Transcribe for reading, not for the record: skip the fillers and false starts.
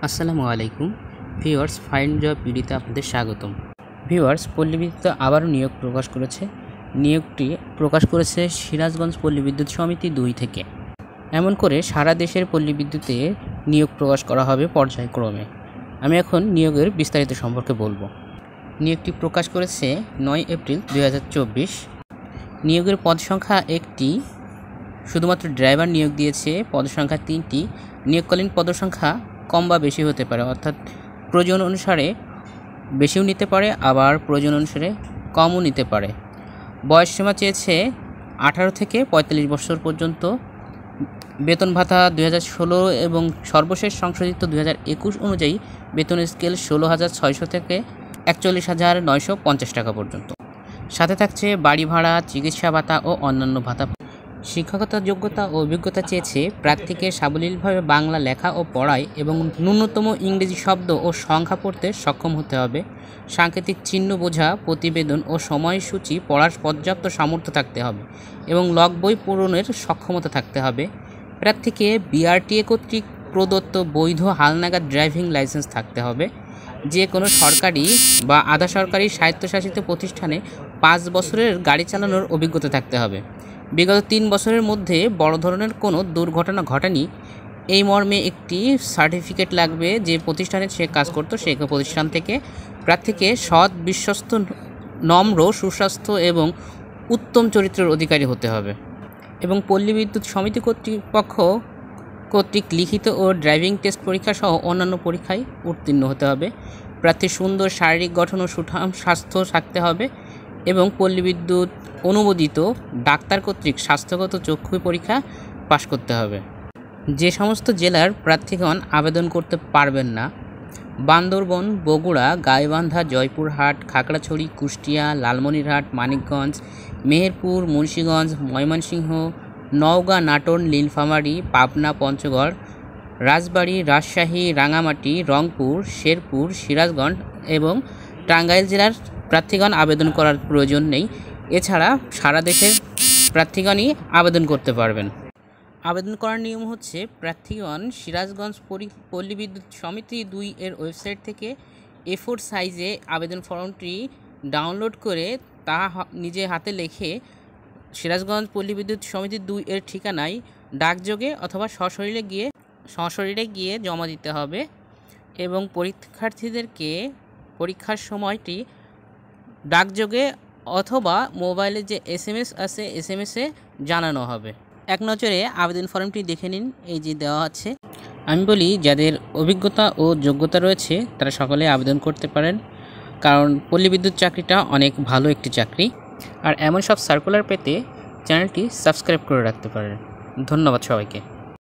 আসসালামু আলাইকুম viewers, find job ভিডিওতে আপনাদের স্বাগতম। ভিউয়ার্স, পল্লী বিদ্যুৎ আবারও নিয়োগ প্রকাশ করেছে। নিয়োগটি প্রকাশ করেছে সিরাজগঞ্জ পল্লী বিদ্যুৎ সমিতি 2 থেকে। এমন করে সারা দেশের পল্লী বিদ্যুতে নিয়োগ প্রকাশ করা হবে পর্যায়ক্রমে। আমি এখন নিয়োগের বিস্তারিত সম্পর্কে বলবো। নিয়োগটি প্রকাশ করেছে 9 এপ্রিল 2024। নিয়োগের পদ সংখ্যা 1টি, শুধুমাত্র ড্রাইভার নিয়োগ দিয়েছে। পদ সংখ্যা 3টি। নিয়োগকালীন পদ সংখ্যা কম বা বেশি হতে পারে, অর্থাৎ প্রয়োজন অনুসারে বেশিও নিতে পারে, আবার প্রয়োজন অনুসারে কমও নিতে পারে। বয়সসীমা চেয়েছে 18 থেকে 45 বছর পর্যন্ত। বেতন ভাতা 2016 এবং সর্বশেষ সংশোধিত 2021 অনুযায়ী বেতন স্কেল 16,600 থেকে 41,950 টাকা পর্যন্ত। সাথে থাকছে বাড়ি ভাড়া, চিকিৎসা ভাতা ও অন্যান্য ভাতা। শিক্ষকতার যোগ্যতা ও অভিজ্ঞতা চেয়েছে প্রার্থীকে সাবলীলভাবে বাংলা লেখা ও পড়ায় এবং ন্যূনতম ইংরেজি শব্দ ও সংখ্যা পড়তে সক্ষম হতে হবে। সাংকেতিক চিহ্ন বোঝা, প্রতিবেদন ও সময়সূচি পড়ার পর্যাপ্ত সামর্থ্য থাকতে হবে এবং লগ বই পূরণের সক্ষমতা থাকতে হবে। প্রার্থীকে বিআরটিএ কর্তৃক প্রদত্ত বৈধ হালনাগাদ ড্রাইভিং লাইসেন্স থাকতে হবে। যে কোনো সরকারি বা আধা সরকারি স্বায়ত্তশাসিত প্রতিষ্ঠানে 5 বছরের গাড়ি চালানোর অভিজ্ঞতা থাকতে হবে। বিগত 3 বছরের মধ্যে বড় ধরনের কোনো দুর্ঘটনা ঘটেনি এই মর্মে একটি সার্টিফিকেট লাগবে। যে প্রতিষ্ঠানে সে কাজ করতো সেই প্রতিষ্ঠান থেকে। প্রার্থীকে সৎ, বিশ্বস্ত, নম্র, সুস্বাস্থ্য এবং উত্তম চরিত্রের অধিকারী হতে হবে এবং পল্লী বিদ্যুৎ সমিতি কর্তৃক লিখিত ও ড্রাইভিং টেস্ট পরীক্ষা সহ অন্যান্য পরীক্ষায় উত্তীর্ণ হতে হবে। প্রার্থীর সুন্দর শারীরিক গঠন ও সুঠাম স্বাস্থ্য থাকতে হবে এবং পল্লী বিদ্যুৎ অনুমোদিত ডাক্তার কর্তৃক স্বাস্থ্যগত চক্ষু পরীক্ষা পাশ করতে হবে। যে সমস্ত জেলার প্রার্থীগণ আবেদন করতে পারবেন না: বান্দরবন, বগুড়া, গাইবান্ধা, জয়পুরহাট, খাগড়াছড়ি, কুষ্টিয়া, লালমনিরহাট, মানিকগঞ্জ, মেহেরপুর, মুন্সিগঞ্জ, ময়মনসিংহ, নওগাঁ, নাটোর, নীলফামারী, পাবনা, পঞ্চগড়, রাজবাড়ী, রাজশাহী, রাঙামাটি, রংপুর, শেরপুর, সিরাজগঞ্জ এবং টাঙ্গাইল জেলার প্রার্থীগণ আবেদন করার প্রয়োজন নেই। এছাড়া সারা দেশের প্রার্থীগণই আবেদন করতে পারবেন। আবেদন করার নিয়ম হচ্ছে, প্রার্থীগণ সিরাজগঞ্জ পল্লী বিদ্যুৎ সমিতি 2 এর ওয়েবসাইট থেকে A4 সাইজে আবেদন ফর্মটি ডাউনলোড করে তা নিজে হাতে লিখে সিরাজগঞ্জ পল্লী বিদ্যুৎ সমিতি 2 এর ঠিকানায় ডাকযোগে অথবা সশরীরে গিয়ে জমা দিতে হবে এবং পরীক্ষার্থীদেরকে পরীক্ষার সময়টি ডাকযোগে অথবা মোবাইলে যে SMS আছে SMS-এ জানানো হবে। এক নজরে আবেদন ফর্মটি দেখে নিন, এই যে দেওয়া আছে। আমি বলি, যাদের অভিজ্ঞতা ও যোগ্যতা রয়েছে তারা সকলে আবেদন করতে পারেন, কারণ পল্লী বিদ্যুৎ চাকরিটা অনেক ভালো একটি চাকরি। আর এমন সব সার্কুলার পেতে চ্যানেলটি সাবস্ক্রাইব করে রাখতে পারেন। ধন্যবাদ সবাইকে।